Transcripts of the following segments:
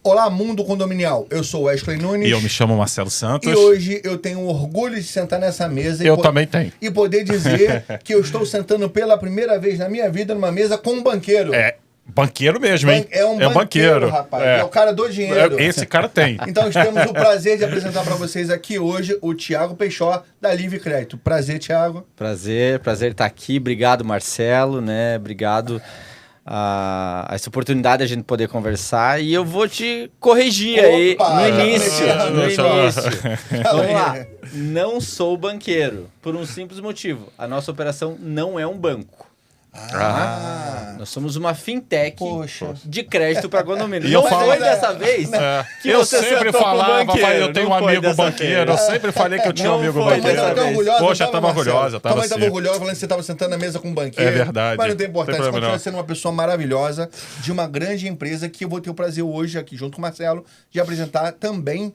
Olá, mundo condominial. Eu sou Wesley Nunes. E eu me chamo Marcelo Santos. E hoje eu tenho o orgulho de sentar nessa mesa. Eu também tenho. E poder dizer que eu estou sentando pela primeira vez na minha vida numa mesa com um banqueiro. É, banqueiro mesmo, hein? É um banqueiro, rapaz. É o cara do dinheiro. Esse cara tem. Então nós temos o prazer de apresentar para vocês aqui hoje o Thiago Peixó, da Livre Crédito. Prazer, Thiago. Prazer estar aqui. Obrigado, Marcelo, né? Obrigado a essa oportunidade de a gente poder conversar. E eu vou te corrigir aí no início. Vamos lá. Não sou banqueiro, por um simples motivo. A nossa operação não é um banco. Nós somos uma fintech de crédito para condomínio. E não eu foi dessa vez que eu você sempre sentou com o falava, banqueiro. eu tenho um Não foi amigo dessa banqueiro. vez. Eu sempre falei que eu tinha um Não amigo foi banqueiro. dessa vez. orgulhosa, Poxa, não tava orgulhosa, Tua mãe assim. tava orgulhosa falando que você estava sentando na mesa com um banqueiro. É verdade. Mas não tem importância. Sem Você problema continua não. sendo uma pessoa maravilhosa, de uma grande empresa que eu vou ter o prazer hoje aqui, junto com o Marcelo, de apresentar também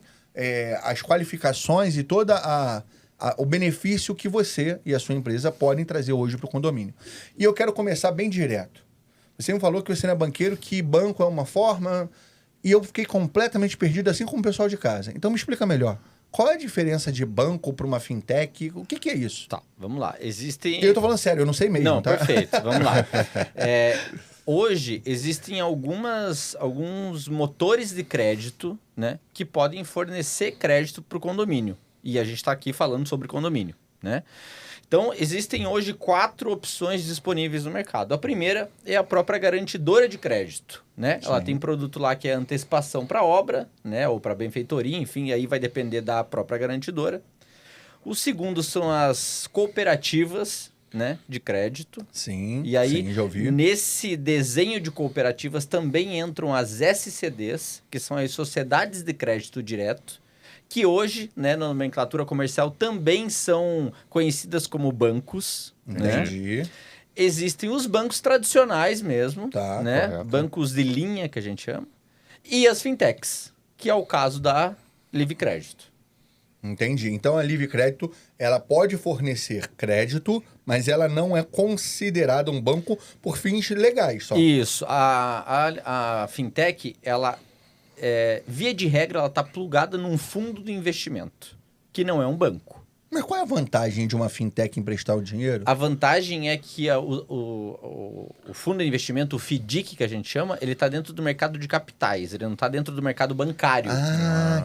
as qualificações e toda o benefício que você e a sua empresa podem trazer hoje para o condomínio. E eu quero começar bem direto. Você me falou que você não é banqueiro, que banco é uma forma, e eu fiquei completamente perdido, assim como o pessoal de casa. Então me explica melhor. Qual é a diferença de banco para uma fintech? O que é isso? Tá, vamos lá. Existem... Eu tô falando sério, eu não sei mesmo, Não, tá? perfeito. Vamos lá. Hoje, existem alguns motores de crédito, né, que podem fornecer crédito para o condomínio. E a gente está aqui falando sobre condomínio, né? Então, existem hoje 4 opções disponíveis no mercado. A primeira é a própria garantidora de crédito, né? Ela tem produto lá que é antecipação para obra, né? Ou para benfeitoria, enfim, aí vai depender da própria garantidora. O segundo são as cooperativas, né, de crédito. Sim, E aí, sim, já ouvi. nesse desenho de cooperativas também entram as SCDs, que são as Sociedades de Crédito Direto, que hoje, né, na nomenclatura comercial, também são conhecidas como bancos. Entendi. Né? Existem os bancos tradicionais mesmo, Tá, né? correto. Bancos de linha, que a gente chama. E as fintechs, que é o caso da Livre Crédito. Entendi. Então a Livre Crédito, ela pode fornecer crédito, mas ela não é considerada um banco por fins legais só. Isso. A fintech, ela... via de regra, ela está plugada num fundo de investimento, que não é um banco. Mas qual é a vantagem de uma fintech emprestar o dinheiro? A vantagem é que o fundo de investimento, o FDIC, que a gente chama, ele está dentro do mercado de capitais, ele não está dentro do mercado bancário.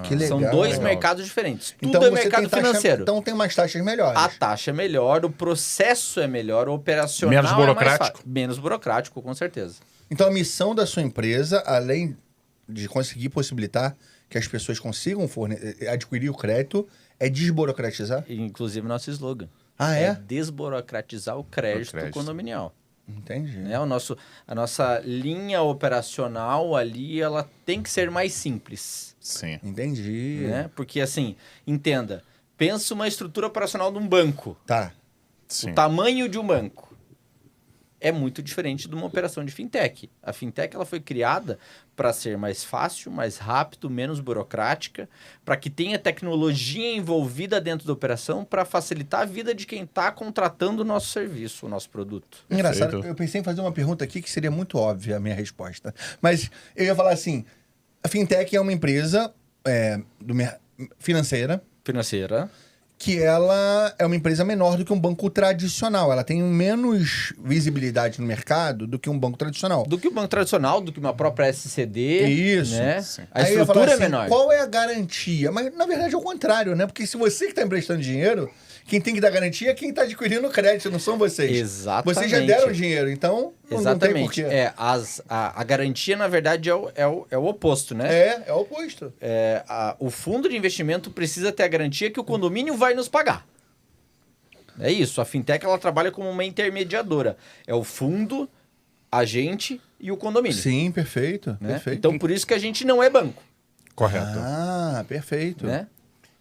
Que legal. São dois Legal. mercados diferentes. Tudo Então é você mercado tem taxa, financeiro. Então tem umas taxas melhores. A taxa é melhor, o processo é melhor, o operacional Menos é mais burocrático. fácil. Menos burocrático, com certeza. Então a missão da sua empresa, além de conseguir possibilitar que as pessoas consigam adquirir o crédito, é desburocratizar? Inclusive nosso slogan. Ah, é? Desburocratizar o crédito condominial. Entendi. Né? A nossa linha operacional ali, ela tem que ser mais simples. Sim. Entendi. Né? Porque, assim, entenda, pensa uma estrutura operacional de um banco. Tá. Sim. O tamanho de um banco é muito diferente de uma operação de fintech. A fintech, ela foi criada para ser mais fácil, mais rápido, menos burocrática, para que tenha tecnologia envolvida dentro da operação para facilitar a vida de quem está contratando o nosso serviço, o nosso produto. Engraçado, Perfeito. eu pensei em fazer uma pergunta aqui que seria muito óbvia a minha resposta. Mas eu ia falar assim, a fintech é uma empresa financeira Financeira. que ela é uma empresa menor do que um banco tradicional. Ela tem menos visibilidade no mercado do que um banco tradicional. Do que o banco tradicional, do que uma própria SCD. Isso. Né? Sim. A Aí eu ia falar estrutura é assim, menor. qual é a garantia? Mas, na verdade, é o contrário, né? Porque se você que está emprestando dinheiro, quem tem que dar garantia é quem está adquirindo o crédito, não são vocês. Exatamente. Vocês já deram dinheiro, então não tem Exatamente. porquê. A garantia, na verdade, é o oposto, né? É o oposto. O fundo de investimento precisa ter a garantia que o condomínio vai nos pagar. É isso. A fintech, ela trabalha como uma intermediadora. É o fundo, a gente e o condomínio. Sim, perfeito. Né? Perfeito. Então, por isso que a gente não é banco. Correto. Ah, perfeito. Né?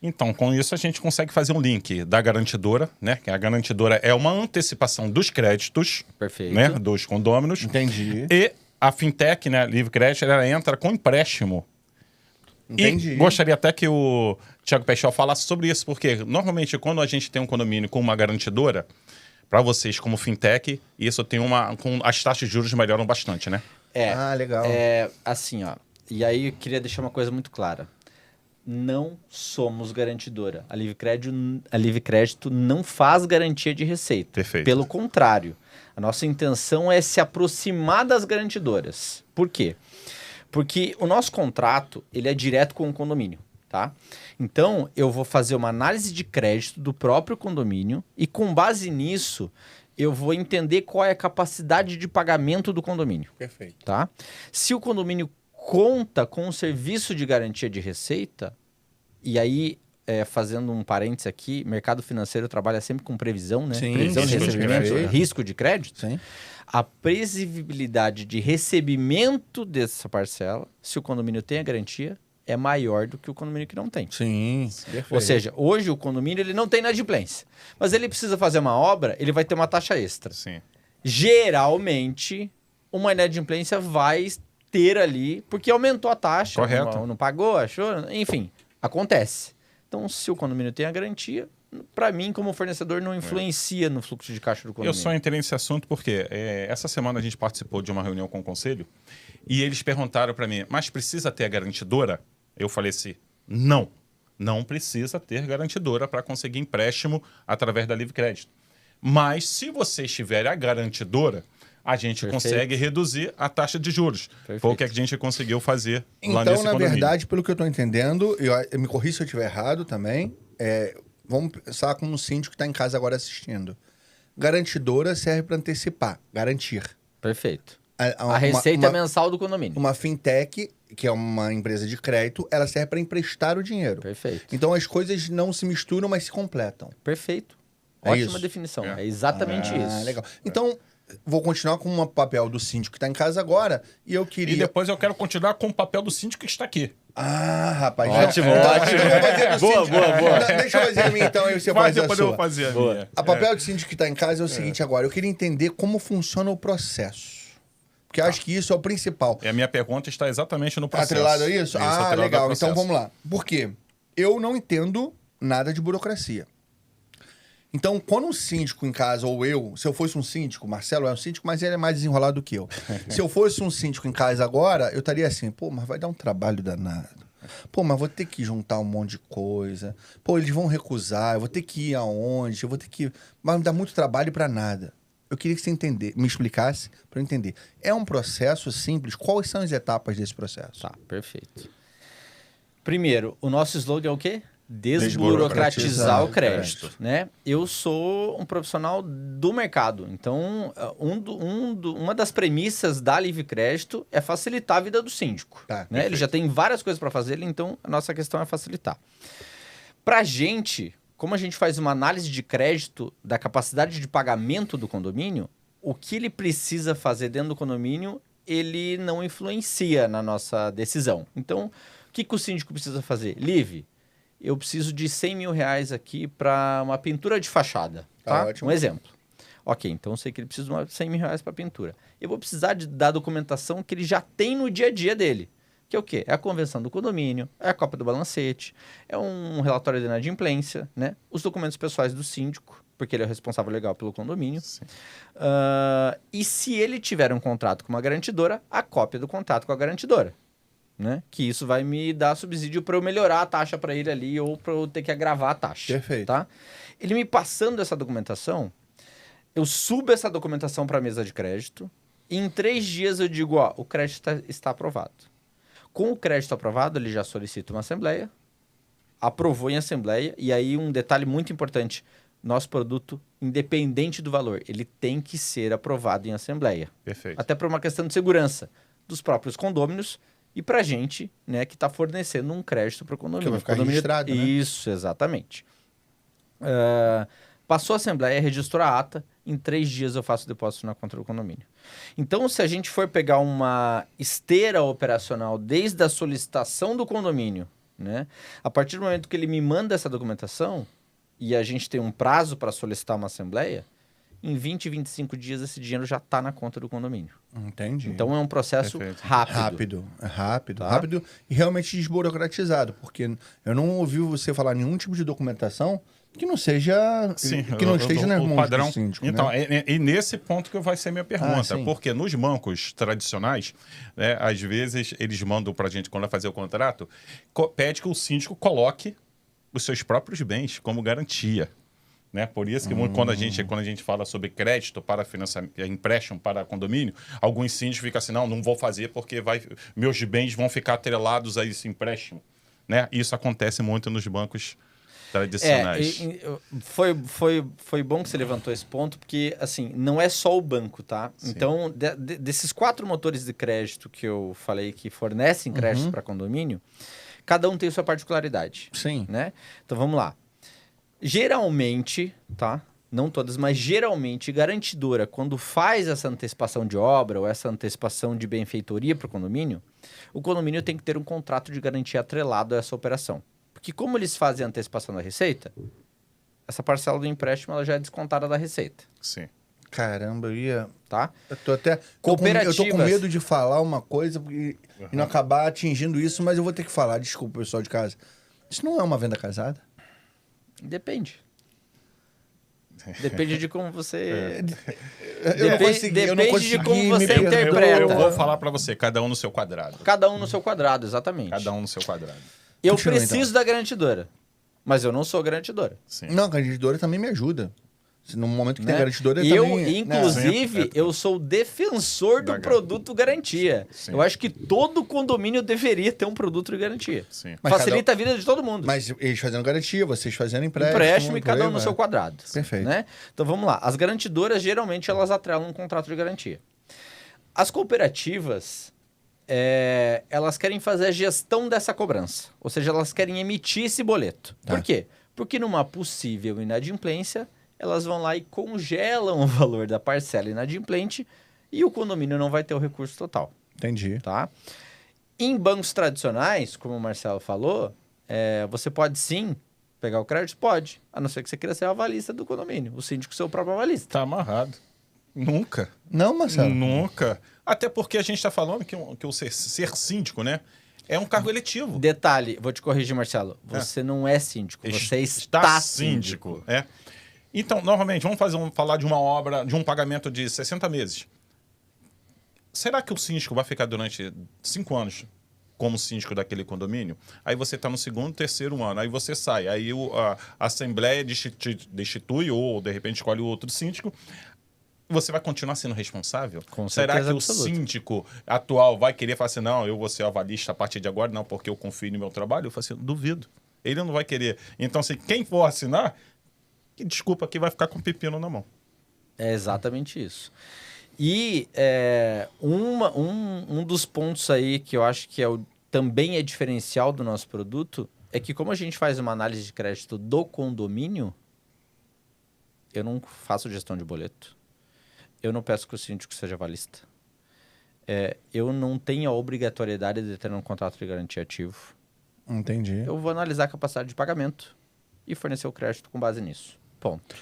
Então, com isso, a gente consegue fazer um link da garantidora, né? Que a garantidora é uma antecipação dos créditos, Perfeito. né? Dos condôminos. Entendi. E a fintech, né? Livre Crédito, ela entra com empréstimo. Entendi. E gostaria até que o Thiago Peixó falasse sobre isso, porque normalmente quando a gente tem um condomínio com uma garantidora, para vocês como fintech, isso tem as taxas de juros melhoram bastante, né? Ah, legal. Assim, ó. E aí eu queria deixar uma coisa muito clara. Não somos garantidora. A Livre Crédito não faz garantia de receita. Perfeito. Pelo contrário, a nossa intenção é se aproximar das garantidoras. Por quê? Porque o nosso contrato, ele é direto com o condomínio, tá? Então, eu vou fazer uma análise de crédito do próprio condomínio e, com base nisso, eu vou entender qual é a capacidade de pagamento do condomínio. Perfeito. Tá? Se o condomínio conta com um serviço de garantia de receita, e aí, fazendo um parênteses aqui, mercado financeiro trabalha sempre com previsão, né? Sim, Previsão de risco de recebimento, crédito. risco de crédito. Sim. A previsibilidade de recebimento dessa parcela, se o condomínio tem a garantia, é maior do que o condomínio que não tem. Sim. Perfeito. Ou seja, hoje o condomínio ele não tem inadimplência, mas ele precisa fazer uma obra, ele vai ter uma taxa extra. Sim. Geralmente, uma inadimplência vai ter ali, porque aumentou a taxa, Correto. não pagou, achou, enfim, acontece. Então, se o condomínio tem a garantia, para mim, como fornecedor, não influencia no fluxo de caixa do condomínio. Eu só entrei nesse assunto porque essa semana a gente participou de uma reunião com o conselho e eles perguntaram para mim, mas precisa ter a garantidora? Eu falei assim, não precisa ter garantidora para conseguir empréstimo através da Livre Crédito. Mas se vocês tiverem a garantidora, a gente Perfeito. consegue reduzir a taxa de juros. Perfeito. Foi o que a gente conseguiu fazer lá Então, nesse na condomínio. verdade, pelo que eu tô entendendo, eu me corri se eu estiver errado também, vamos pensar como um síndico que está em casa agora assistindo. Garantidora serve para antecipar, garantir. Perfeito. A receita mensal do condomínio. Uma fintech, que é uma empresa de crédito, ela serve para emprestar o dinheiro. Perfeito. Então as coisas não se misturam, mas se completam. Perfeito. É Ótima isso. definição. É. É exatamente isso. Legal. Então, vou continuar com o papel do síndico que está em casa agora, e eu queria... E depois eu quero continuar com o papel do síndico que está aqui. Ah, rapaz. Ótimo, então, ótimo. então eu vou fazer do Boa, síndico. boa, boa. Não, deixa eu fazer a minha então, aí você Mas faz a depois eu sua. vou fazer a Boa. minha. A papel do síndico que está em casa é o seguinte agora. Eu queria entender como funciona o processo. Porque eu acho que isso é o principal. A minha pergunta está exatamente no processo. Atrelado a isso? atrelado ao Legal. processo. Então vamos lá. Por quê? Eu não entendo nada de burocracia. Então, quando um síndico em casa, ou eu, se eu fosse um síndico, Marcelo é um síndico, mas ele é mais desenrolado do que eu. Se eu fosse um síndico em casa agora, eu estaria assim, pô, mas vai dar um trabalho danado. Pô, mas vou ter que juntar um monte de coisa. Pô, eles vão recusar, eu vou ter que ir aonde, eu vou ter que... Vai me dar muito trabalho para nada. Eu queria que você me explicasse para eu entender. É um processo simples? Quais são as etapas desse processo? Tá, perfeito. Primeiro, o nosso slogan é o quê? Desburocratizar o crédito, né? Eu sou um profissional do mercado, então uma das premissas da Livre Crédito é facilitar a vida do síndico. Tá, né? Ele já tem várias coisas para fazer, então a nossa questão é facilitar. Para a gente, como a gente faz uma análise de crédito da capacidade de pagamento do condomínio, o que ele precisa fazer dentro do condomínio, ele não influencia na nossa decisão. Então, o que o síndico precisa fazer? Livre. Eu preciso de 100 mil reais aqui para uma pintura de fachada. Tá? Ótimo. Um exemplo. Ok, então eu sei que ele precisa de 100 mil reais para pintura. Eu vou precisar da documentação que ele já tem no dia a dia dele. Que é o quê? É a convenção do condomínio, é a cópia do balancete, é um relatório de inadimplência, né? Os documentos pessoais do síndico, porque ele é o responsável legal pelo condomínio. E se ele tiver um contrato com uma garantidora, a cópia do contrato com a garantidora. Né? Que isso vai me dar subsídio para eu melhorar a taxa para ele ali ou para eu ter que agravar a taxa. Perfeito. Tá? Ele me passando essa documentação, eu subo essa documentação para a mesa de crédito e em 3 dias eu digo, ó, o crédito está aprovado. Com o crédito aprovado, ele já solicita uma assembleia, aprovou em assembleia e aí um detalhe muito importante, nosso produto, independente do valor, ele tem que ser aprovado em assembleia. Perfeito. Até por uma questão de segurança dos próprios condôminos e para a gente, né, que está fornecendo um crédito para o condomínio. Que vai ficar registrado, né? Isso, exatamente. Passou a assembleia, registrou a ata, em 3 dias eu faço o depósito na conta do condomínio. Então, se a gente for pegar uma esteira operacional desde a solicitação do condomínio, né, a partir do momento que ele me manda essa documentação e a gente tem um prazo para solicitar uma assembleia, em 20, 25 dias esse dinheiro já está na conta do condomínio. Entendi. Então é um processo Perfeito. rápido. Rápido Tá? rápido e realmente desburocratizado, porque eu não ouvi você falar nenhum tipo de documentação que não seja... Sim, que não esteja nas mãos padrão. do síndico, Então, né? e nesse ponto que vai ser minha pergunta. sim. Porque nos bancos tradicionais, né, às vezes eles mandam para a gente, quando vai fazer o contrato, pede que o síndico coloque os seus próprios bens como garantia. Né? Por isso que quando a gente fala sobre crédito para financiamento, empréstimo para condomínio, alguns síndicos ficam assim, não vou fazer porque meus bens vão ficar atrelados a esse empréstimo. Né? Isso acontece muito nos bancos tradicionais. Foi bom que você levantou esse ponto, porque assim, não é só o banco, tá? Sim. Então, desses 4 motores de crédito que eu falei que fornecem crédito para condomínio, cada um tem sua particularidade. Sim. Né? Então, vamos lá. Geralmente, tá? Não todas, mas geralmente, garantidora, quando faz essa antecipação de obra ou essa antecipação de benfeitoria para o condomínio tem que ter um contrato de garantia atrelado a essa operação. Porque como eles fazem a antecipação da receita, essa parcela do empréstimo ela já é descontada da receita. Sim. Caramba, Tá? eu tô até... Cooperativas. Eu tô com medo de falar uma coisa e não acabar atingindo isso, mas eu vou ter que falar. Desculpa, pessoal de casa. Isso não é uma venda casada? Depende. Depende de como você... Eu não consegui de como me você perder. interpreta. Eu vou falar para você, cada um no seu quadrado. Cada um no seu quadrado, exatamente. Cada um no seu quadrado. Eu Continua, preciso da garantidora, mas eu não sou garantidora. Sim. Não, a garantidora também me ajuda. No momento que tem Né? garantidora, E eu, também... inclusive, Sim. eu sou defensor do Da produto garantia. Sim. Eu acho que todo condomínio deveria ter um produto de garantia. Sim. Mas Facilita a vida de todo mundo. Mas eles fazendo garantia, vocês fazendo empréstimo... Empréstimo e por cada aí um no vai. seu quadrado. Perfeito. Né? Então vamos lá. As garantidoras, geralmente, elas atrelam um contrato de garantia. As cooperativas, elas querem fazer a gestão dessa cobrança. Ou seja, elas querem emitir esse boleto. Tá. Por quê? Porque numa possível inadimplência, elas vão lá e congelam o valor da parcela inadimplente e o condomínio não vai ter o recurso total. Entendi. Tá? Em bancos tradicionais, como o Marcelo falou, você pode sim pegar o crédito? Pode. A não ser que você queira ser o avalista do condomínio. O síndico ser o próprio avalista. Tá amarrado. Nunca. Não, Marcelo? Nunca. Até porque a gente está falando que o ser síndico, né? É um cargo eletivo. Detalhe, vou te corrigir, Marcelo. Você não é síndico, você está síndico. Então, novamente, vamos falar de uma obra, de um pagamento de 60 meses. Será que o síndico vai ficar durante 5 anos como síndico daquele condomínio? Aí você está no 2º, 3º ano, aí você sai, aí a Assembleia destitui ou, de repente, escolhe outro síndico. Você vai continuar sendo responsável? Com Será certeza que absoluta. o síndico atual vai querer falar assim, não, eu vou ser avalista a partir de agora? Não, porque eu confio no meu trabalho? Eu falo assim, duvido. Ele não vai querer. Então, assim, quem for assinar, desculpa, que vai ficar com o pepino na mão. É exatamente isso. E um dos pontos aí que eu acho que também é diferencial do nosso produto é que como a gente faz uma análise de crédito do condomínio, eu não faço gestão de boleto. Eu não peço que o síndico seja avalista. Eu não tenho a obrigatoriedade de ter um contrato de garantia ativo. Entendi. Eu vou analisar a capacidade de pagamento e fornecer o crédito com base nisso. Ponto.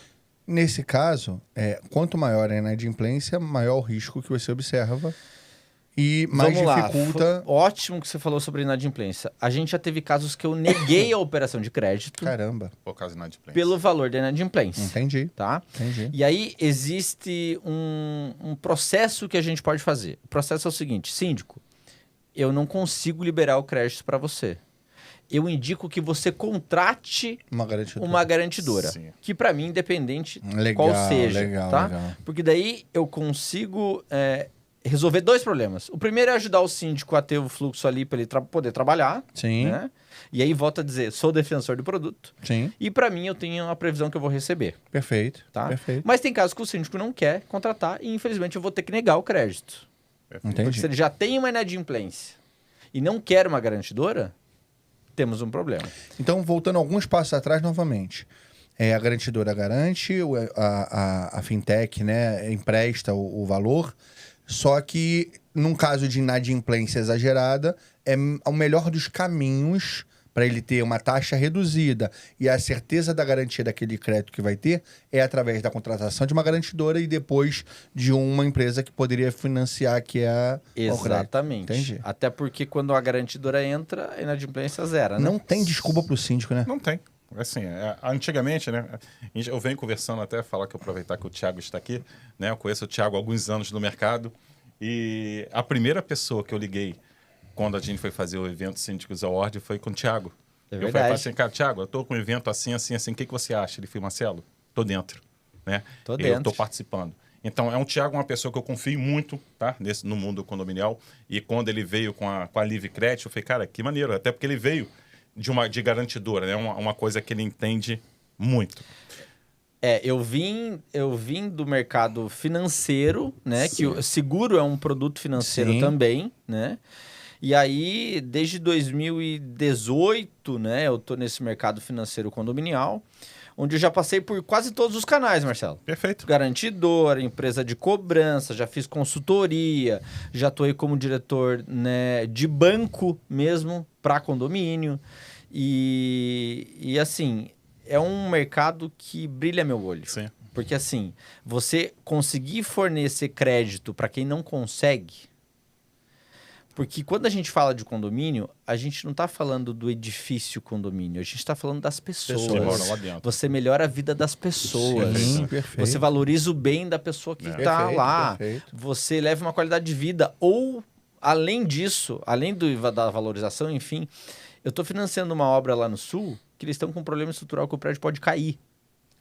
Nesse caso, quanto maior a inadimplência, maior o risco que você observa e mais Vamos lá. dificulta... Ótimo que você falou sobre inadimplência. A gente já teve casos que eu neguei a operação de crédito Caramba. Por causa da inadimplência. pelo valor da inadimplência. Entendi. Tá? Entendi. E aí existe um processo que a gente pode fazer. O processo é o seguinte, síndico, eu não consigo liberar o crédito para você. Eu indico que você contrate uma garantidora. Sim. Que para mim, independente Legal, qual seja. legal, tá? legal. Porque daí eu consigo resolver 2 problemas. O primeiro é ajudar o síndico a ter o fluxo ali para ele poder trabalhar. Sim, Né? E aí volto a dizer, sou defensor do produto. sim. E para mim eu tenho a previsão que eu vou receber. Perfeito, Tá? perfeito. Mas tem casos que o síndico não quer contratar e infelizmente eu vou ter que negar o crédito. Porque Entendi. se ele já tem uma inadimplência e não quer uma garantidora, temos um problema. Então, voltando alguns passos atrás novamente. A garantidora garante, a fintech, né, empresta o valor, só que num caso de inadimplência exagerada, é o melhor dos caminhos para ele ter uma taxa reduzida e a certeza da garantia daquele crédito que vai ter é através da contratação de uma garantidora e depois de uma empresa que poderia financiar, que é o crédito. Exatamente. Entendi. Até porque quando a garantidora entra, a inadimplência zera, né? Não tem desculpa pro síndico, né? Não tem. Assim, antigamente, né? Eu venho conversando até, falar que aproveitar que o Thiago está aqui, né? Eu conheço o Thiago há alguns anos no mercado e a primeira pessoa que eu liguei quando a gente foi fazer o evento Síndicos Award foi com o Thiago. É Eu verdade. falei assim, cara, Thiago, eu tô com um evento assim, assim, assim, o que você acha? Ele falou, Marcelo, tô dentro, né? Tô Eu dentro. tô participando. Então, é um Thiago, uma pessoa que eu confio muito, tá? No mundo condominial. E quando ele veio com a Livre Crédito, eu falei, cara, que maneiro. Até porque ele veio de garantidora, né? Uma coisa que ele entende muito. Eu vim do mercado financeiro, né? Que o seguro é um produto financeiro Sim. também, né? E aí, desde 2018, né? Eu tô nesse mercado financeiro condominial, onde eu já passei por quase todos os canais, Marcelo. Perfeito. Garantidora, empresa de cobrança, já fiz consultoria, já atuei como diretor, né, de banco mesmo para condomínio. E assim, é um mercado que brilha meu olho. Sim. Porque assim, você conseguir fornecer crédito para quem não consegue. Porque quando a gente fala de condomínio, a gente não está falando do edifício condomínio, a gente está falando das pessoas. Que moram lá dentro. Você melhora a vida das pessoas. Sim, perfeito. Você valoriza o bem da pessoa que está Perfeito, lá. perfeito. Você leva uma qualidade de vida. Ou, além disso, além da valorização, enfim, eu estou financiando uma obra lá no Sul que eles estão com um problema estrutural que o prédio pode cair.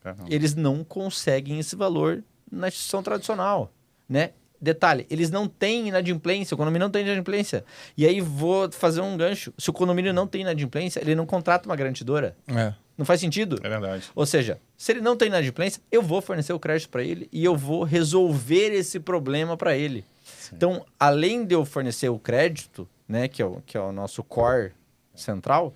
Caramba. Eles não conseguem esse valor na instituição tradicional, né? Detalhe, eles não têm inadimplência, o condomínio não tem inadimplência. E aí vou fazer um gancho. Se o condomínio não tem inadimplência, ele não contrata uma garantidora. É. Não faz sentido? É verdade. Ou seja, se ele não tem inadimplência, eu vou fornecer o crédito para ele e eu vou resolver esse problema para ele. Sim. Então, além de eu fornecer o crédito, né, que é o nosso core central,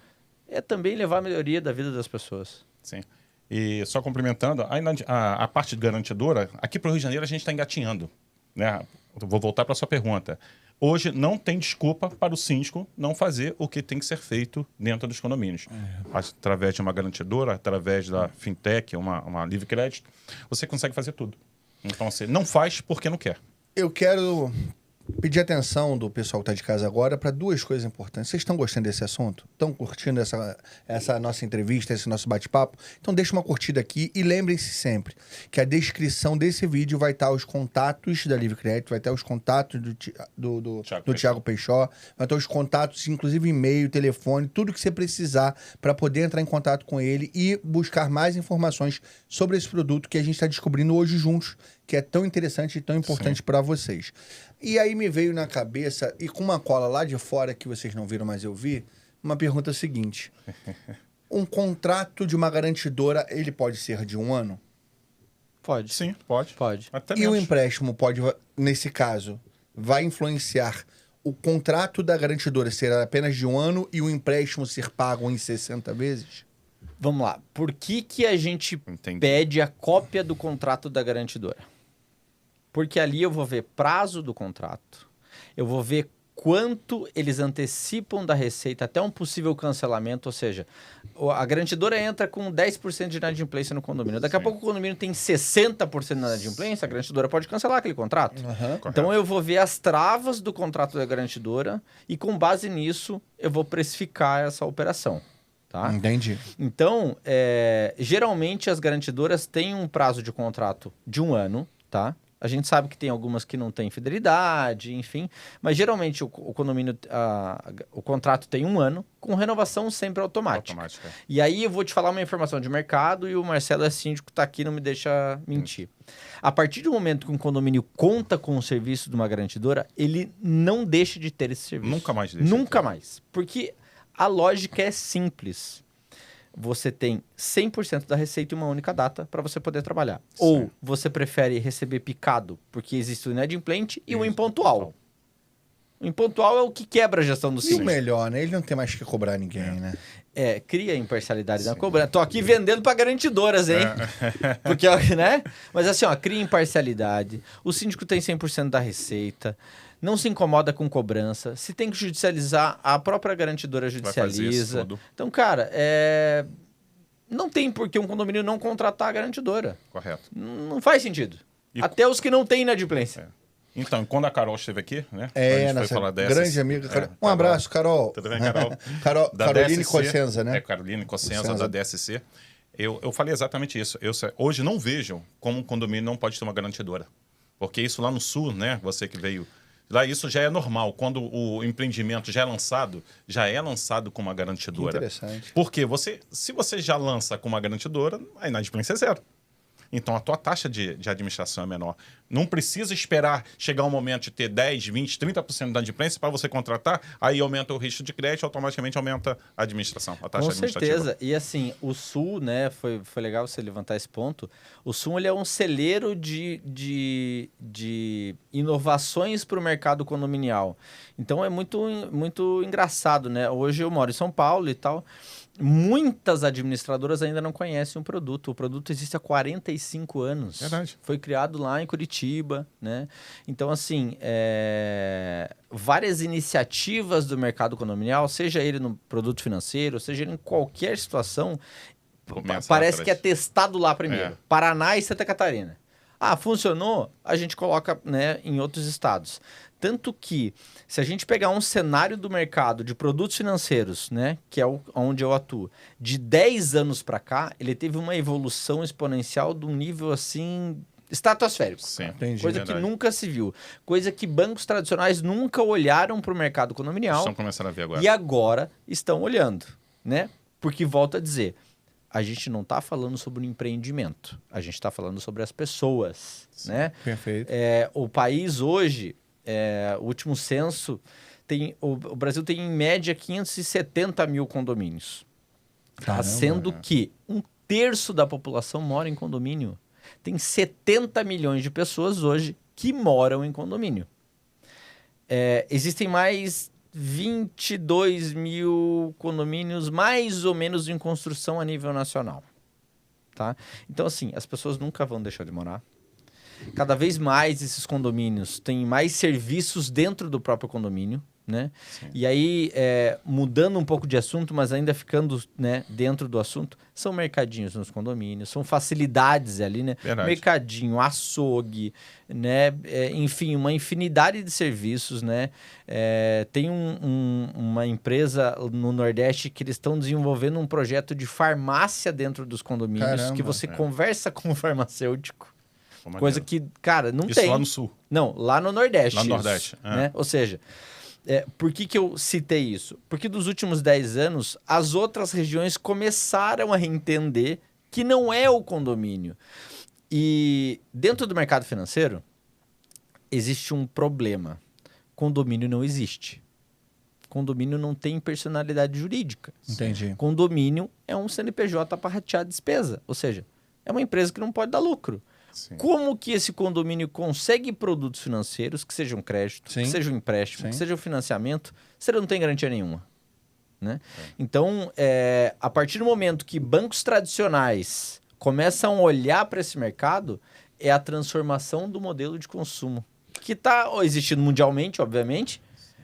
é também levar a melhoria da vida das pessoas. Sim. E só complementando, a parte de garantidora, aqui para o Rio de Janeiro a gente está engatinhando. Né? Vou voltar para a sua pergunta. Hoje não tem desculpa para o síndico não fazer o que tem que ser feito dentro dos condomínios. Através de uma garantidora, através da fintech, uma livre crédito, você consegue fazer tudo. Então, você não faz porque não quer. Eu quero pedir atenção do pessoal que está de casa agora para duas coisas importantes. Vocês estão gostando desse assunto? Estão curtindo essa nossa entrevista, esse nosso bate-papo? Então deixa uma curtida aqui e lembrem-se sempre que a descrição desse vídeo vai estar os contatos da Livre Crédito, vai estar os contatos do Thiago Peixó, vai estar os contatos, inclusive e-mail, telefone, tudo que você precisar para poder entrar em contato com ele e buscar mais informações sobre esse produto que a gente está descobrindo hoje juntos, que é tão interessante e tão importante para vocês. E aí me veio na cabeça, e com uma cola lá de fora que vocês não viram, mas eu vi, uma pergunta seguinte. Um contrato de uma garantidora, ele pode ser de 1 ano? Pode. Sim, pode. Pode. Até E o menos. empréstimo pode, nesse caso, vai influenciar o contrato da garantidora ser apenas de 1 ano e o empréstimo ser pago em 60 vezes? Vamos lá. Por que a gente Entendi. pede a cópia do contrato da garantidora? Porque ali eu vou ver prazo do contrato, eu vou ver quanto eles antecipam da receita até um possível cancelamento, ou seja, a garantidora entra com 10% de inadimplência no condomínio. Daqui a Sim. pouco o condomínio tem 60% de inadimplência, a garantidora pode cancelar aquele contrato. Então eu vou ver as travas do contrato da garantidora e com base nisso eu vou precificar essa operação. Tá? Entendi. Então, geralmente as garantidoras têm um prazo de contrato de 1 ano, tá? A gente sabe que tem algumas que não têm fidelidade, enfim, mas geralmente o condomínio, o contrato tem 1 ano, com renovação sempre automática. E aí eu vou te falar uma informação de mercado e o Marcelo é síndico, tá aqui, não me deixa mentir. A partir do momento que um condomínio conta com o serviço de uma garantidora, ele não deixa de ter esse serviço. Nunca mais deixa. Nunca mais. Porque a lógica é simples. Você tem 100% da receita em uma única data para você poder trabalhar. Sim. Ou você prefere receber picado, porque existe o inadimplente e o impontual. O impontual é o que quebra a gestão do E o síndico. melhor, né? Ele não tem mais que cobrar ninguém, né? Cria imparcialidade na cobrança. Tô aqui vendendo para garantidoras, hein? Porque, né? Mas assim, ó, cria imparcialidade. O síndico tem 100% da receita. Não se incomoda com cobrança. Se tem que judicializar, a própria garantidora judicializa. Então, cara, não tem por que um condomínio não contratar a garantidora. Correto. Não faz sentido. E Até os que não têm inadimplência. Então, quando a Carol esteve aqui, né? a É, gente foi nossa falar dessa. grande amiga. Um abraço, Carol. Tudo bem, Carol? Da Caroline DSC, Cossenza, né? Caroline Cossenza, da DSC. Eu falei exatamente isso. Hoje não vejo como um condomínio não pode ter uma garantidora. Porque isso lá no Sul, né? Você que veio... Lá isso já é normal. Quando o empreendimento já é lançado com uma garantidora. Interessante. Porque se você já lança com uma garantidora, a inadimplência é zero. Então, a tua taxa de administração é menor. Não precisa esperar chegar um momento de ter 10, 20, 30% de inadimplência para você contratar, aí aumenta o risco de crédito, automaticamente aumenta a administração, a taxa administrativa. Com certeza. E assim, o Sul, né, foi legal você levantar esse ponto, o Sul ele é um celeiro de inovações para o mercado condominial. Então, é muito engraçado, né? Hoje eu moro em São Paulo e tal... Muitas administradoras ainda não conhecem o produto. O produto existe há 45 anos. Verdade. Foi criado lá em Curitiba, né? Então, assim, várias iniciativas do mercado condominial, seja ele no produto financeiro, seja ele em qualquer situação, parece que é testado lá primeiro. Paraná e Santa Catarina. Ah, funcionou? A gente coloca, né, em outros estados. Tanto que, se a gente pegar um cenário do mercado de produtos financeiros, né, que é onde eu atuo, de 10 anos para cá, ele teve uma evolução exponencial de um nível, assim, estratosférico. Sim, entendi. Coisa que nunca se viu. Coisa que bancos tradicionais nunca olharam para o mercado condominial. Estão começando a ver agora. E agora estão olhando, né? Porque, volto a dizer, a gente não está falando sobre o empreendimento. A gente está falando sobre as pessoas, né? Perfeito. O país hoje... o último censo, o Brasil tem em média 570 mil condomínios. Caramba, sendo que 1/3 da população mora em condomínio. Tem 70 milhões de pessoas hoje que moram em condomínio. Existem mais 22 mil condomínios mais ou menos em construção a nível nacional. Tá? Então, assim, as pessoas nunca vão deixar de morar. Cada vez mais esses condomínios têm mais serviços dentro do próprio condomínio, né? Sim. E aí, mudando um pouco de assunto, mas ainda ficando, né, dentro do assunto, são mercadinhos nos condomínios, são facilidades ali, né? Verdade. Mercadinho, açougue, né? Enfim, uma infinidade de serviços, né? Tem uma empresa no Nordeste que eles estão desenvolvendo um projeto de farmácia dentro dos condomínios, Caramba. que você conversa com o farmacêutico. Como Coisa que, cara, não isso tem. lá no Sul. Não, lá no Nordeste. Lá no isso, Nordeste, né? Ou seja, por que eu citei isso? Porque dos últimos 10 anos, as outras regiões começaram a entender que não é o condomínio. E dentro do mercado financeiro, existe um problema. Condomínio não existe. Condomínio não tem personalidade jurídica. Entendi. Condomínio é um CNPJ para ratear despesa. Ou seja, é uma empresa que não pode dar lucro. Sim. Como que esse condomínio consegue produtos financeiros, que sejam crédito, Sim. que sejam empréstimo, Sim. que sejam financiamento, se ele não tem garantia nenhuma? Né? Então, a partir do momento que bancos tradicionais começam a olhar para esse mercado, é a transformação do modelo de consumo, que está existindo mundialmente, obviamente,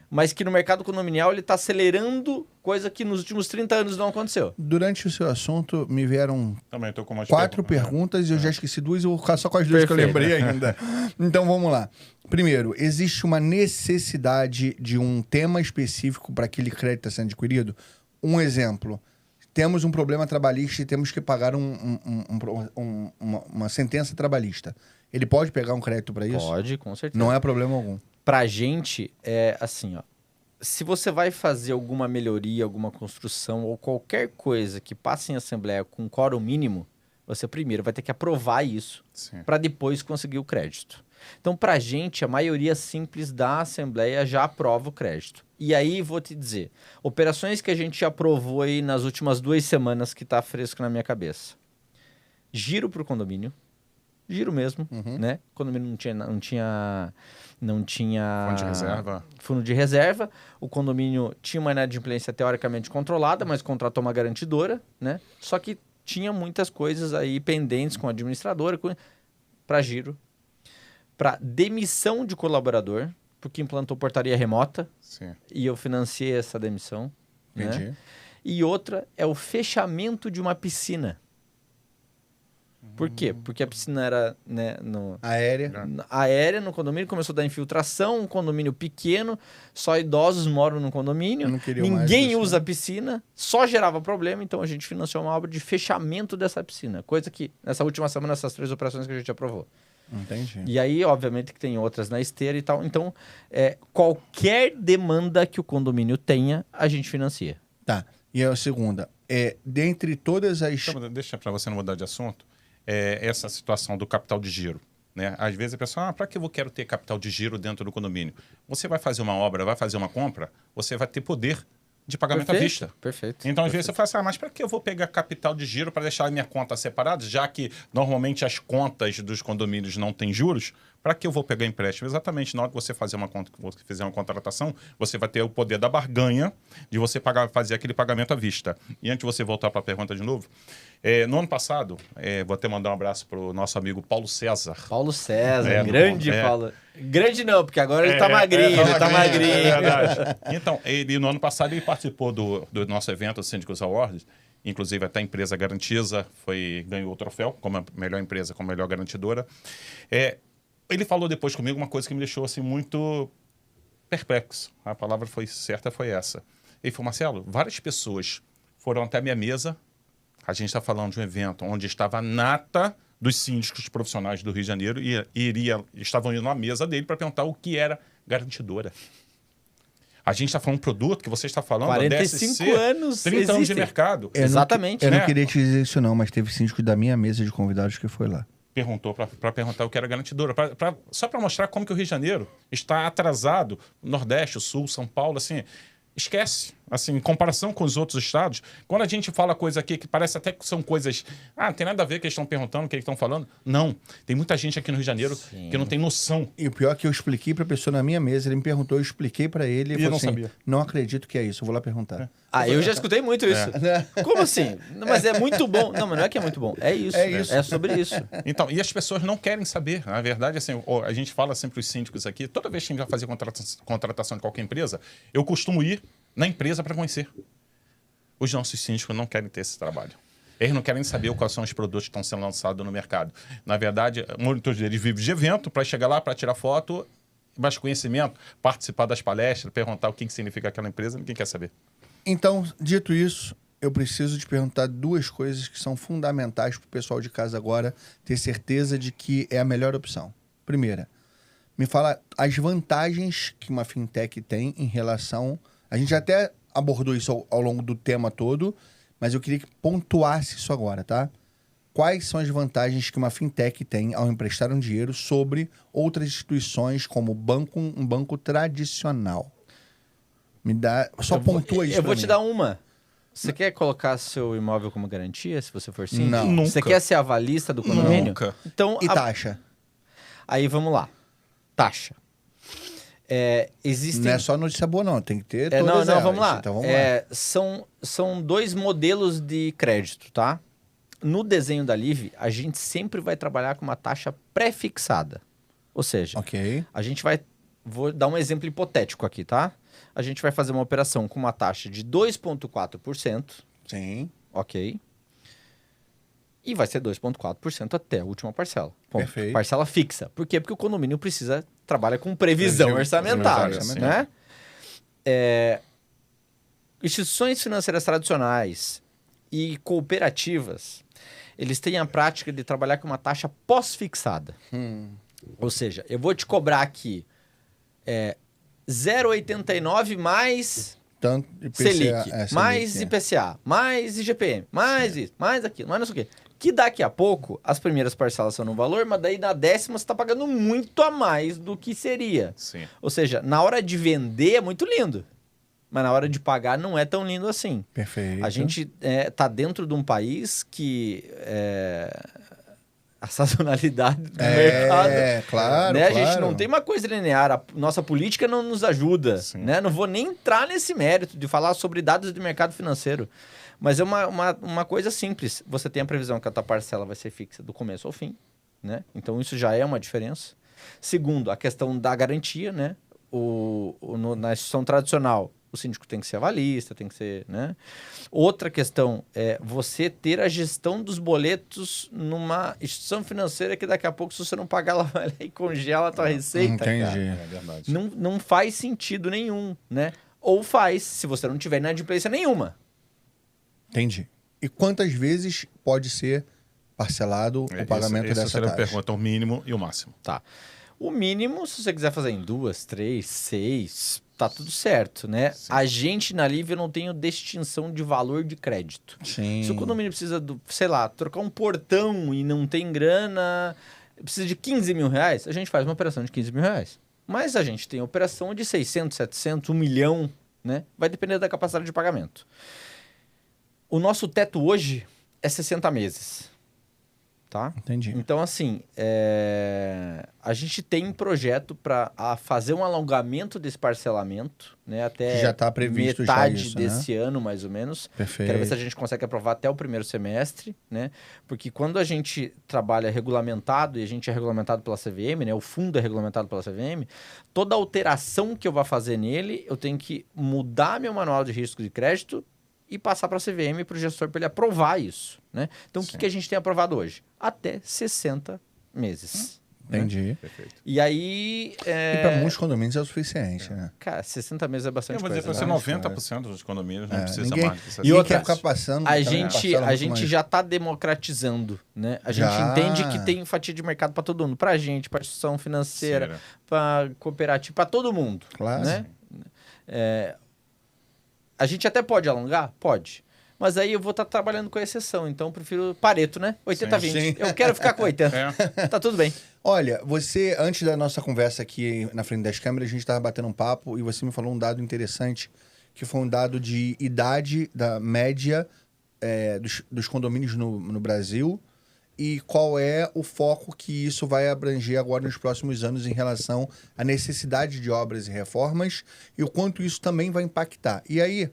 mas que no mercado condominial ele está acelerando, coisa que nos últimos 30 anos não aconteceu. Durante o seu assunto, me vieram Também tô com umas 4 perguntas e eu já esqueci 2, eu vou ficar só com as 2 que eu Perfeito. lembrei ainda. Então vamos lá. Primeiro, existe uma necessidade de um tema específico para aquele crédito que está sendo adquirido? Um exemplo, temos um problema trabalhista e temos que pagar uma sentença trabalhista. Ele pode pegar um crédito para isso? Pode, com certeza. Não é problema algum. Pra gente, é assim, ó. Se você vai fazer alguma melhoria, alguma construção ou qualquer coisa que passe em assembleia com quórum mínimo, você primeiro vai ter que aprovar isso para depois conseguir o crédito. Então, pra gente, a maioria simples da assembleia já aprova o crédito. E aí, vou te dizer, operações que a gente aprovou aí nas últimas 2 semanas que tá fresco na minha cabeça. Giro pro condomínio. Giro mesmo, né? O condomínio não tinha Fundo de reserva. Fundo de reserva. O condomínio tinha uma inadimplência teoricamente controlada, mas contratou uma garantidora, né? Só que tinha muitas coisas aí pendentes com a administradora, para giro, para demissão de colaborador, porque implantou portaria remota. Sim. E eu financiei essa demissão. Entendi. Né? E outra é o fechamento de uma piscina. Por quê? Porque a piscina era, né, Aérea. aérea no condomínio, começou a dar infiltração, um condomínio pequeno, só idosos moram no condomínio, Não queriam mais ninguém piscina. usa a piscina, só gerava problema, então a gente financiou uma obra de fechamento dessa piscina, coisa que nessa última semana, essas 3 operações que a gente aprovou. Entendi. E aí, obviamente, que tem outras na esteira e tal, então qualquer demanda que o condomínio tenha, a gente financia. Tá. E a segunda, dentre todas as... Então, deixa para você não mudar de assunto, essa situação do capital de giro. Né? Às vezes a pessoa, para que eu quero ter capital de giro dentro do condomínio? Você vai fazer uma obra, vai fazer uma compra, você vai ter poder de pagamento à vista. Perfeito. Então, às vezes, você fala assim, mas para que eu vou pegar capital de giro para deixar a minha conta separada, já que normalmente as contas dos condomínios não têm juros? Para que eu vou pegar empréstimo? Exatamente, na hora que você fazer uma conta, que você fizer uma contratação, você vai ter o poder da barganha de você fazer aquele pagamento à vista. E antes de você voltar para a pergunta de novo, no ano passado, vou até mandar um abraço para o nosso amigo Paulo César. Paulo César, grande Paulo. Grande não, porque agora ele tá magrinho, ele tá magrinho. É verdade. Então, no ano passado ele participou do nosso evento, o Syndicus Awards, inclusive até a empresa Garantiza ganhou o troféu como a melhor empresa, como a melhor garantidora. Ele falou depois comigo uma coisa que me deixou assim, muito perplexo. A palavra certa foi essa. Ele falou, Marcelo, várias pessoas foram até a minha mesa. A gente está falando de um evento onde estava a nata dos síndicos profissionais do Rio de Janeiro e estavam indo na mesa dele para perguntar o que era garantidora. A gente está falando de um produto que você está falando 45 DSC, anos 30 anos de mercado. Exatamente. Eu não né? queria te dizer isso não, mas teve síndico da minha mesa de convidados que foi lá. Perguntou para perguntar o que era garantidora. Só para mostrar como que o Rio de Janeiro está atrasado. Nordeste, o Sul, São Paulo, assim... Esquece, assim, em comparação com os outros estados, quando a gente fala coisa aqui que parece até que são coisas... não tem nada a ver que eles estão perguntando, o que eles estão falando. Não, tem muita gente aqui no Rio de Janeiro que não tem noção. E o pior é que eu expliquei pra pessoa na minha mesa, ele me perguntou, eu expliquei pra ele, ele falou não assim, sabia. não acredito que é isso, eu vou lá perguntar. Eu já escutei muito isso. Como assim? Não, mas é muito bom. Não, mas não é que é muito bom. É isso. É isso. É sobre isso. Então, e as pessoas não querem saber. Na verdade, assim, a gente fala sempre os síndicos aqui, toda vez que a gente vai fazer contratação de qualquer empresa, eu costumo ir na empresa para conhecer. Os nossos síndicos não querem ter esse trabalho. Eles não querem saber quais são os produtos que estão sendo lançados no mercado. Na verdade, muitos deles vivem de evento para chegar lá, para tirar foto, mais conhecimento, participar das palestras, perguntar o que significa aquela empresa, ninguém quer saber. Então, dito isso, eu preciso te perguntar 2 coisas que são fundamentais para o pessoal de casa agora ter certeza de que é a melhor opção. Primeira, me fala as vantagens que uma fintech tem em relação... A gente já até abordou isso ao longo do tema todo, mas eu queria que pontuasse isso agora, tá? Quais são as vantagens que uma fintech tem ao emprestar um dinheiro sobre outras instituições como um banco tradicional? Me dá... Só pontua isso Eu vou pra te mim. dar uma. Você quer colocar seu imóvel como garantia, se você for síndico? Não. Nunca. Você quer ser avalista do condomínio? Nunca. Então, E taxa? aí vamos lá. Taxa. Existem... Não é só notícia boa, não. Tem que ter não, todas elas. vamos lá. Então, vamos lá. São 2 modelos de crédito, tá? No desenho da Live, a gente sempre vai trabalhar com uma taxa pré-fixada. Ou seja, Ok. a gente vai... Vou dar um exemplo hipotético aqui, tá? A gente vai fazer uma operação com uma taxa de 2,4%, Sim. ok? E vai ser 2,4% até a última parcela. Ponto. Perfeito. Parcela fixa. Por quê? Porque o condomínio trabalha com previsão orçamentária, né? Instituições financeiras tradicionais e cooperativas, eles têm a prática de trabalhar com uma taxa pós-fixada. Ou seja, eu vou te cobrar aqui 0,89 mais Tanto IPCA, Selic, mais Selic, IPCA, mais IGPM, mais isso, mais aquilo, mais não sei o quê. Que daqui a pouco, as primeiras parcelas são no valor, mas daí na 10ª você está pagando muito a mais do que seria. Sim. Ou seja, na hora de vender é muito lindo, mas na hora de pagar não é tão lindo assim. Perfeito. A gente está dentro de um país que a sazonalidade do mercado... claro, né? claro. A gente não tem uma coisa linear, a nossa política não nos ajuda. Sim. Né? Não vou nem entrar nesse mérito de falar sobre dados de mercado financeiro. Mas é uma coisa simples. Você tem a previsão que a tua parcela vai ser fixa do começo ao fim. Né? Então isso já é uma diferença. Segundo, a questão da garantia. Né? Na instituição tradicional, o síndico tem que ser avalista, tem que ser, né? Outra questão é você ter a gestão dos boletos numa instituição financeira que daqui a pouco, se você não pagar, ela vai lá e congela a tua receita, cara. É verdade. Não faz sentido nenhum, né? Ou faz, se você não tiver inadimplência nenhuma. Entendi. E quantas vezes pode ser parcelado o pagamento dessa seria a taxa? pergunta, o mínimo e o máximo. Tá. O mínimo, se você quiser fazer em 2, 3, 6, tá tudo certo, né? Sim. A gente na Lívia não tem distinção de valor de crédito. Sim. Se o condomínio precisa, sei lá, trocar um portão e não tem grana, precisa de 15 mil reais, a gente faz uma operação de 15 mil reais. Mas a gente tem operação de 600, 700, 1 milhão, né? Vai depender da capacidade de pagamento. O nosso teto hoje é 60 meses. Tá? Entendi. Então, assim, a gente tem projeto para fazer um alongamento desse parcelamento, né? Até Que já tá previsto metade já isso, desse ano, mais ou menos. Perfeito. Quero ver se a gente consegue aprovar até o primeiro semestre, né? Porque quando a gente trabalha regulamentado, e a gente é regulamentado pela CVM, né? O fundo é regulamentado pela CVM, toda alteração que eu vá fazer nele, eu tenho que mudar meu manual de risco de crédito e passar para a CVM, para o gestor, para ele aprovar isso, né? Então, o que a gente tem aprovado hoje? Até 60 meses. Entendi. Né? Perfeito. E aí... E para muitos condomínios é o suficiente, né? Cara, 60 meses é bastante Eu vou dizer coisa. que né? você 90% dos condomínios não precisa ninguém, mais. Precisa e outra, quer ficar passando... A também gente, parcela a muito gente mais. já está democratizando, né? A gente Já. entende que tem fatia de mercado para todo mundo. Para a gente, para a instituição financeira, para cooperativa, para todo mundo. Claro. Né? A gente até pode alongar? Pode. Mas aí eu vou estar trabalhando com a exceção, então eu prefiro Pareto, né? 80-20. Sim. Eu quero ficar com 80. Tá tudo bem. Olha, você, antes da nossa conversa aqui na frente das câmeras, a gente estava batendo um papo e você me falou um dado interessante, que foi um dado de idade da média dos condomínios no Brasil e qual é o foco que isso vai abranger agora nos próximos anos em relação à necessidade de obras e reformas e o quanto isso também vai impactar. E aí,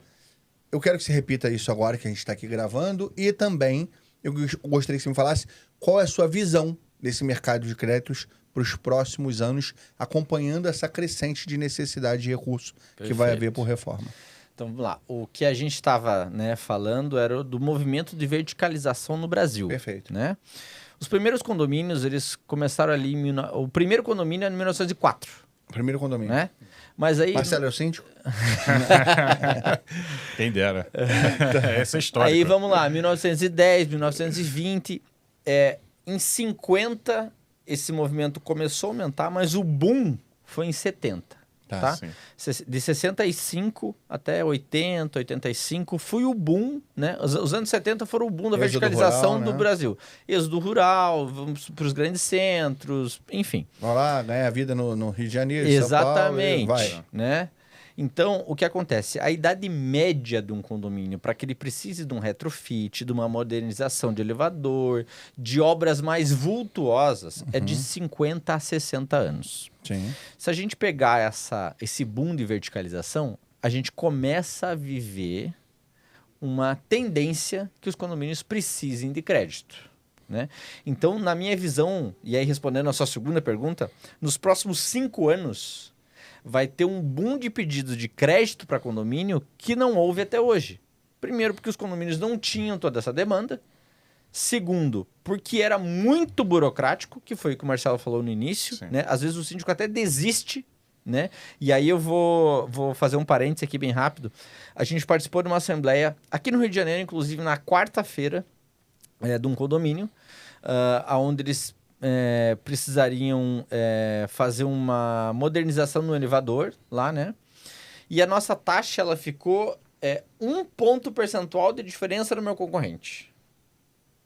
eu quero que você repita isso agora que a gente está aqui gravando e também eu gostaria que você me falasse qual é a sua visão desse mercado de créditos para os próximos anos, acompanhando essa crescente de necessidade de recurso que vai haver por reforma. Então, vamos lá. O que a gente estava falando era do movimento de verticalização no Brasil. Perfeito. Né? Os primeiros condomínios, eles começaram ali... O primeiro condomínio é em 1904. Primeiro condomínio. Né? Mas aí... Marcelo é o síndico? Quem dera. Essa é a história. Aí, vamos lá. 1910, 1920... Em 50, esse movimento começou a aumentar, mas o boom foi em 70. Tá? De 65 até 80, 85, foi o boom, né? Os anos 70 foram o boom da verticalização rural, do né? Brasil. Êxodo rural, vamos para os grandes centros, enfim. Vai lá, ganha a vida no Rio de Janeiro, Exatamente, São Paulo, vai. né? Então, o que acontece? A idade média de um condomínio, para que ele precise de um retrofit, de uma modernização de elevador, de obras mais vultuosas, é de 50 a 60 anos. Sim. Se a gente pegar esse boom de verticalização, a gente começa a viver uma tendência que os condomínios precisem de crédito. Né? Então, na minha visão, e aí respondendo a sua segunda pergunta, nos próximos 5 anos... vai ter um boom de pedidos de crédito para condomínio que não houve até hoje. Primeiro, porque os condomínios não tinham toda essa demanda. Segundo, porque era muito burocrático, que foi o que o Marcelo falou no início. Né? Às vezes o síndico até desiste. Né? E aí eu vou fazer um parênteses aqui bem rápido. A gente participou de uma assembleia aqui no Rio de Janeiro, inclusive na quarta-feira, de um condomínio, onde eles... precisariam fazer uma modernização no elevador lá, né? E a nossa taxa, ela ficou 1 ponto percentual de diferença no meu concorrente.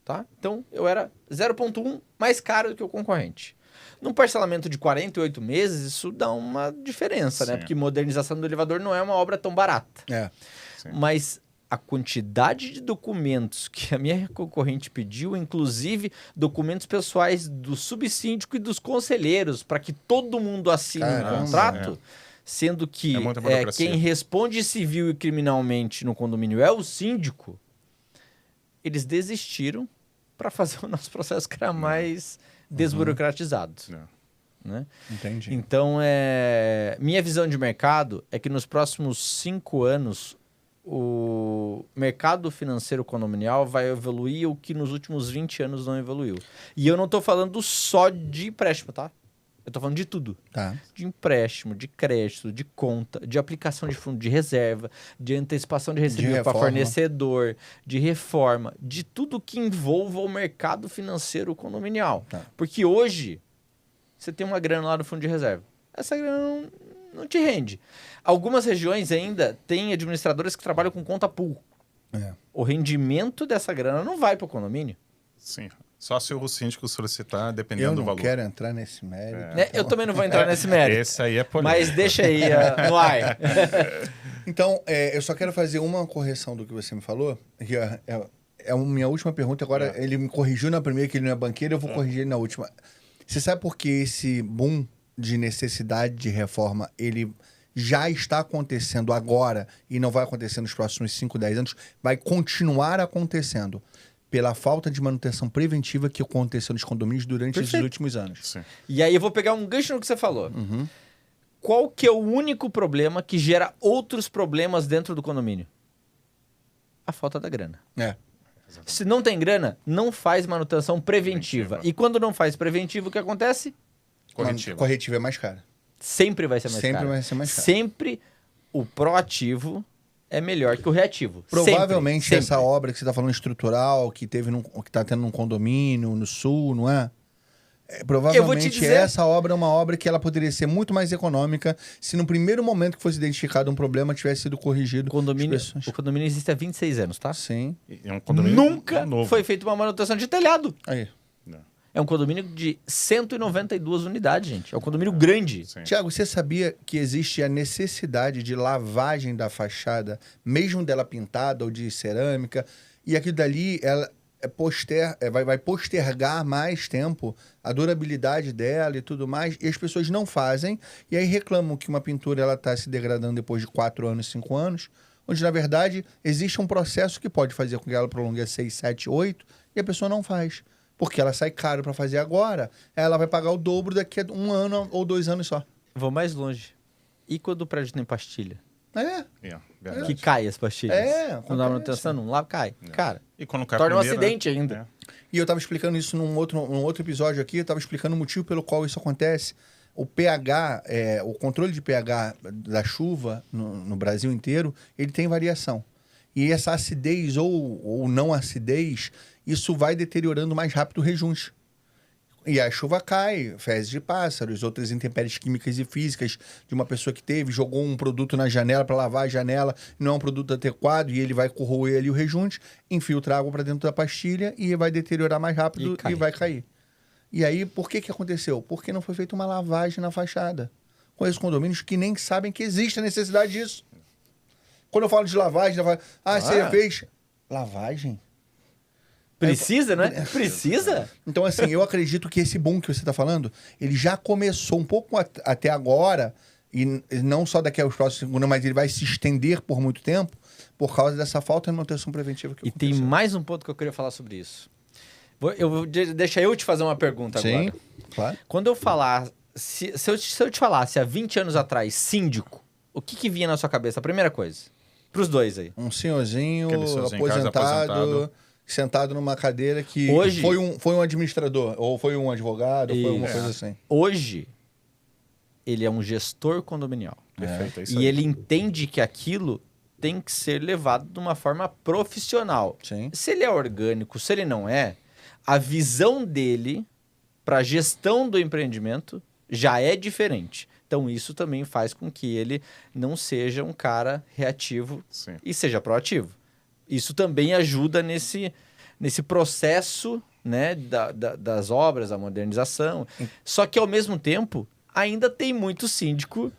Tá? Então, eu era 0,1 mais caro do que o concorrente. Num parcelamento de 48 meses, isso dá uma diferença, né? Porque modernização do elevador não é uma obra tão barata. Mas... a quantidade de documentos que a minha concorrente pediu, inclusive documentos pessoais do subsíndico e dos conselheiros, para que todo mundo assine um contrato, sendo que quem responde civil e criminalmente no condomínio é o síndico, eles desistiram para fazer o nosso processo que era mais desburocratizado. né? Entendi. Então, minha visão de mercado é que nos próximos 5 anos, o mercado financeiro condominial vai evoluir o que nos últimos 20 anos não evoluiu. E eu não estou falando só de empréstimo, tá? Eu estou falando de tudo. Tá. De empréstimo, de crédito, de conta, de aplicação de fundo de reserva, de antecipação de recebível para fornecedor, de reforma, de tudo que envolva o mercado financeiro condominial. Tá. Porque hoje, você tem uma grana lá no fundo de reserva. Essa grana não te rende. Algumas regiões ainda têm administradoras que trabalham com conta pool. O rendimento dessa grana não vai para o condomínio. Sim. Só se o síndico solicitar, dependendo do valor. Eu não quero entrar nesse mérito. Eu também não vou entrar nesse mérito. Esse aí é polêmico. Mas deixa aí no ar. Então, eu só quero fazer uma correção do que você me falou. Que é a minha última pergunta. Agora, ele me corrigiu na primeira, que ele não é banqueiro, eu vou corrigir ele na última. Você sabe por que esse boom de necessidade de reforma, ele já está acontecendo agora e não vai acontecer nos próximos 5, 10 anos? Vai continuar acontecendo pela falta de manutenção preventiva que aconteceu nos condomínios durante esses últimos anos. Sim. E aí eu vou pegar um gancho no que você falou. Qual que é o único problema que gera outros problemas dentro do condomínio? A falta da grana. Se não tem grana, não faz manutenção preventiva. E quando não faz preventiva, o que acontece? Corretiva é mais cara. Sempre vai ser mais caro. Sempre vai ser mais caro. Sempre o proativo é melhor que o reativo. Provavelmente sempre. essa obra que você está falando estrutural, que está tendo num condomínio no sul, não é? Provavelmente essa obra é uma obra que ela poderia ser muito mais econômica se no primeiro momento que fosse identificado um problema tivesse sido corrigido. O condomínio existe há 26 anos, tá? Sim. É um condomínio Nunca novo. foi feita uma manutenção de telhado. Aí. É um condomínio de 192 unidades, gente. É um condomínio grande. Sim. Tiago, você sabia que existe a necessidade de lavagem da fachada, mesmo dela pintada ou de cerâmica, e aquilo dali ela vai postergar mais tempo a durabilidade dela e tudo mais, e as pessoas não fazem, e aí reclamam que uma pintura está se degradando depois de 4 anos, 5 anos, onde, na verdade, existe um processo que pode fazer com que ela prolongue a 6, 7, 8, e a pessoa não faz. Porque ela sai caro para fazer agora, ela vai pagar o dobro daqui a 1 ano ou 2 anos só. Vou mais longe. E quando o prédio tem pastilha? Verdade. Que cai as pastilhas. Quando a manutenção não lá, cai. Cara, E quando cai torna um primeiro, acidente ainda. E eu estava explicando isso num outro episódio aqui, eu estava explicando o motivo pelo qual isso acontece. O pH, o controle de pH da chuva no Brasil inteiro, ele tem variação. E essa acidez ou não acidez, isso vai deteriorando mais rápido o rejunte. E a chuva cai, fezes de pássaros, outras intempéries químicas e físicas de uma pessoa que jogou um produto na janela para lavar a janela, não é um produto adequado e ele vai corroer ali o rejunte, infiltra água para dentro da pastilha e vai deteriorar mais rápido e vai cair. E aí, por que aconteceu? Porque não foi feita uma lavagem na fachada. Conheço condomínios que nem sabem que existe a necessidade disso. Quando eu falo de lavagem, você fez lavagem? Precisa, né? Precisa? Então, assim, eu acredito que esse boom que você está falando, ele já começou um pouco até agora, e não só daqui aos próximos segundos, mas ele vai se estender por muito tempo, por causa dessa falta de manutenção preventiva que aconteceu. E tem mais um ponto que eu queria falar sobre isso. Deixa eu te fazer uma pergunta agora. Sim, claro. Quando eu falar... Se eu te falasse há 20 anos atrás, síndico, o que vinha na sua cabeça? A primeira coisa. Pros dois aí. Um senhorzinho aposentado, sentado numa cadeira que hoje, foi um administrador, ou foi um advogado, ou foi uma coisa assim. Hoje, ele é um gestor condominial. Perfeito, é isso e aí. ele entende que aquilo tem que ser levado de uma forma profissional. Sim. Se ele é orgânico, se ele não é, a visão dele para a gestão do empreendimento já é diferente. Então, isso também faz com que ele não seja um cara reativo e seja proativo. Isso também ajuda nesse processo, né, das obras, da modernização. Só que, ao mesmo tempo, ainda tem muito síndico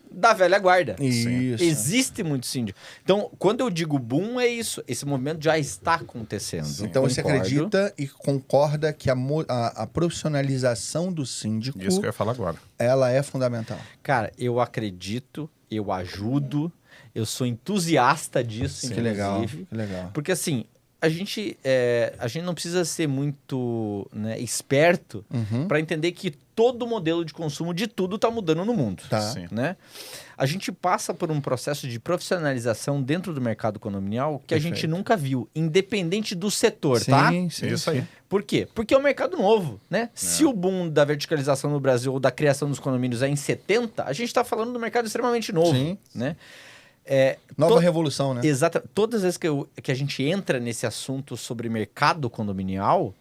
da velha guarda. Isso. Existe muito síndico. Então, quando eu digo boom, é isso. Esse movimento já está acontecendo. Então, você acredita e concorda que a profissionalização do síndico... Isso que eu ia falar agora. Ela é fundamental. Cara, eu acredito, eu ajudo, eu sou entusiasta disso, Que legal, inclusive. que legal. Porque, assim, a gente não precisa ser muito, né, esperto para entender que todo modelo de consumo de tudo está mudando no mundo. Tá. Sim. Né? A gente passa por um processo de profissionalização dentro do mercado condominial que a gente Perfeito. nunca viu, independente do setor, Sim, tá? sim. Isso aí. Por quê? Porque é um mercado novo, né? Se o boom da verticalização no Brasil ou da criação dos condomínios é em 70, a gente está falando do mercado extremamente novo, Sim. né? Nova revolução, né? Exato. Todas as vezes que a gente entra nesse assunto sobre mercado condominial,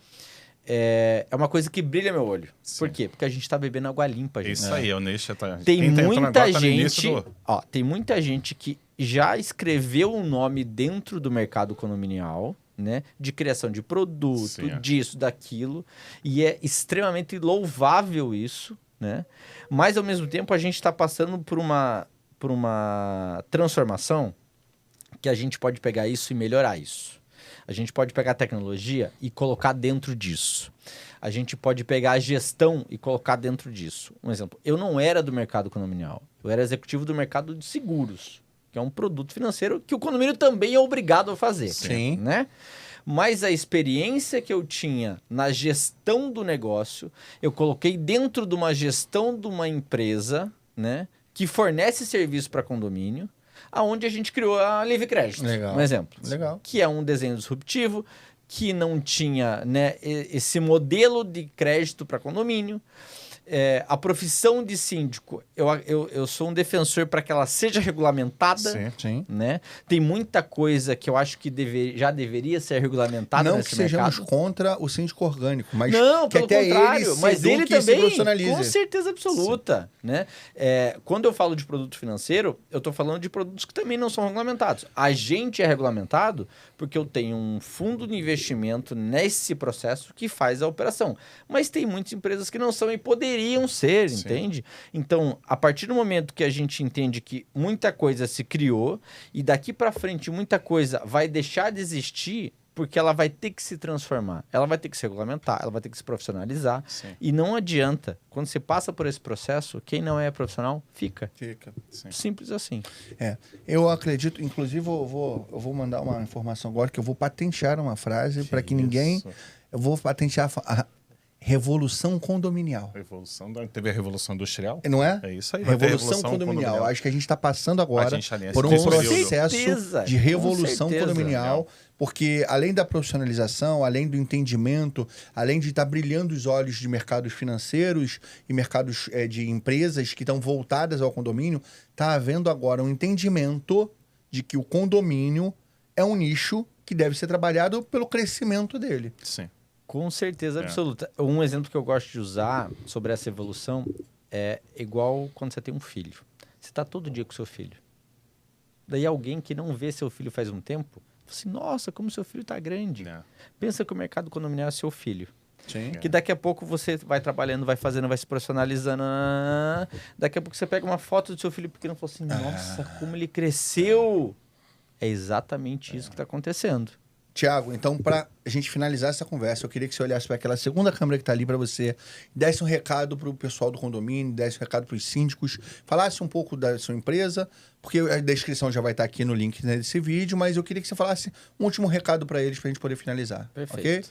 é uma coisa que brilha meu olho. Sim. Por quê? Porque a gente está bebendo água limpa, gente. Isso aí, o Neixa tá... Tem quem tá entrando muita agora tá no início gente, do- tem muita gente que já escreveu um nome dentro do mercado condominial, né? De criação de produto, Sim, é. disso, daquilo. E é extremamente louvável isso, né? Mas, ao mesmo tempo, a gente está passando por uma transformação que a gente pode pegar isso e melhorar isso. A gente pode pegar a tecnologia e colocar dentro disso. A gente pode pegar a gestão e colocar dentro disso. Um exemplo, eu não era do mercado condominial. Eu era executivo do mercado de seguros, que é um produto financeiro que o condomínio também é obrigado a fazer. Sim. Né? Mas a experiência que eu tinha na gestão do negócio, eu coloquei dentro de uma gestão de uma empresa, né, que fornece serviço para condomínio, aonde a gente criou a Livre Crédito. Legal. Um exemplo. Legal. Que é um desenho disruptivo, que não tinha, né, esse modelo de crédito para condomínio. A profissão de síndico, eu sou um defensor para que ela seja regulamentada. Sim. Sim. Né? Tem muita coisa que eu acho que já deveria ser regulamentada Não nesse que sejamos mercado. contra o síndico orgânico, mas Não, que pelo até contrário, ele se mas ele eduque e se também, profissionalize. com certeza absoluta, né? Quando eu falo de produto financeiro, eu estou falando de produtos que também não são regulamentados. A gente é regulamentado porque eu tenho um fundo de investimento nesse processo que faz a operação. Mas tem muitas empresas que não são e poderiam ser, Sim. entende? Então, a partir do momento que a gente entende que muita coisa se criou e daqui para frente muita coisa vai deixar de existir, porque ela vai ter que se transformar, ela vai ter que se regulamentar, ela vai ter que se profissionalizar. Sim. E não adianta. Quando você passa por esse processo, quem não é profissional, fica. Fica. Sim. Simples assim. Eu acredito, inclusive eu vou mandar uma informação agora que eu vou patentear uma frase para que ninguém... Isso. Eu vou patentear a revolução condominial. Teve a Revolução Industrial. Não é? É isso aí. vai ter Revolução condominial. Acho que a gente está passando agora A gente alinha por um esse período. processo certeza, de com revolução certeza. condominial, porque além da profissionalização, além do entendimento, além de estar brilhando os olhos de mercados financeiros e mercados de empresas que estão voltadas ao condomínio, está havendo agora um entendimento de que o condomínio é um nicho que deve ser trabalhado pelo crescimento dele. Sim. Com certeza absoluta. Um exemplo que eu gosto de usar sobre essa evolução é igual quando você tem um filho. Você está todo dia com seu filho. Daí alguém que não vê seu filho faz um tempo, fala assim, nossa, como seu filho está grande. É. Pensa que o mercado condominial é seu filho. Sim. Que daqui a pouco você vai trabalhando, vai fazendo, vai se profissionalizando. Daqui a pouco você pega uma foto do seu filho pequeno e fala assim, nossa, como ele cresceu. É exatamente isso que está acontecendo. Tiago, então, para a gente finalizar essa conversa, eu queria que você olhasse para aquela segunda câmera que está ali para você, desse um recado para o pessoal do condomínio, desse um recado para os síndicos, falasse um pouco da sua empresa, porque a descrição já vai estar aqui no link desse vídeo, mas eu queria que você falasse um último recado para eles, para a gente poder finalizar. Perfeito. Ok?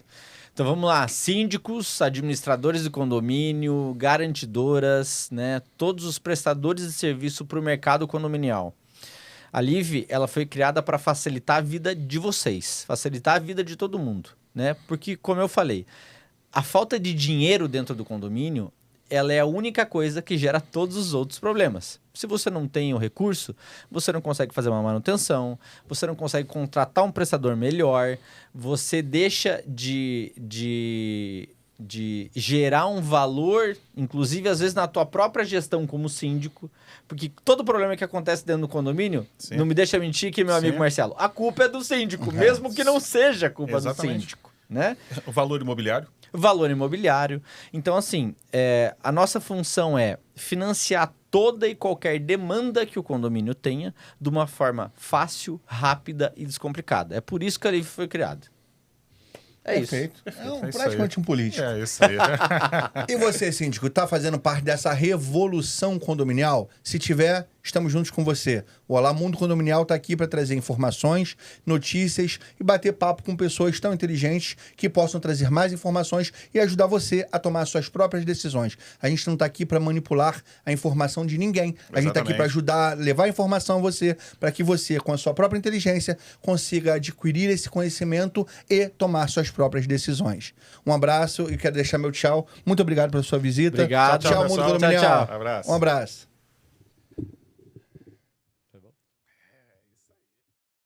Então vamos lá, síndicos, administradores de condomínio, garantidoras, né, todos os prestadores de serviço para o mercado condominial. A Live, ela foi criada para facilitar a vida de vocês, facilitar a vida de todo mundo, né? Porque, como eu falei, a falta de dinheiro dentro do condomínio, ela é a única coisa que gera todos os outros problemas. Se você não tem o recurso, você não consegue fazer uma manutenção, você não consegue contratar um prestador melhor, você deixa de gerar um valor, inclusive às vezes na tua própria gestão como síndico, porque todo problema que acontece dentro do condomínio, Sim. não me deixa mentir que meu amigo Sim. Marcelo, a culpa é do síndico, mesmo que não seja culpa Exatamente. do síndico, né? O valor imobiliário. Valor imobiliário. Então, assim, a nossa função é financiar toda e qualquer demanda que o condomínio tenha de uma forma fácil, rápida e descomplicada. É por isso que a Live foi criada. É isso. Perfeito. É É isso praticamente aí. um político. É isso aí. E você, síndico, está fazendo parte dessa revolução condominial? Se tiver, estamos juntos com você. O Olá Mundo Condominial está aqui para trazer informações, notícias e bater papo com pessoas tão inteligentes que possam trazer mais informações e ajudar você a tomar suas próprias decisões. A gente não está aqui para manipular a informação de ninguém. A gente está aqui para ajudar, levar informação a você, para que você, com a sua própria inteligência, consiga adquirir esse conhecimento e tomar suas próprias decisões. Um abraço e quero deixar meu tchau. Muito obrigado pela sua visita. Obrigado. Tchau, Mundo pessoal. Condominial. Tchau. Abraço. Um abraço.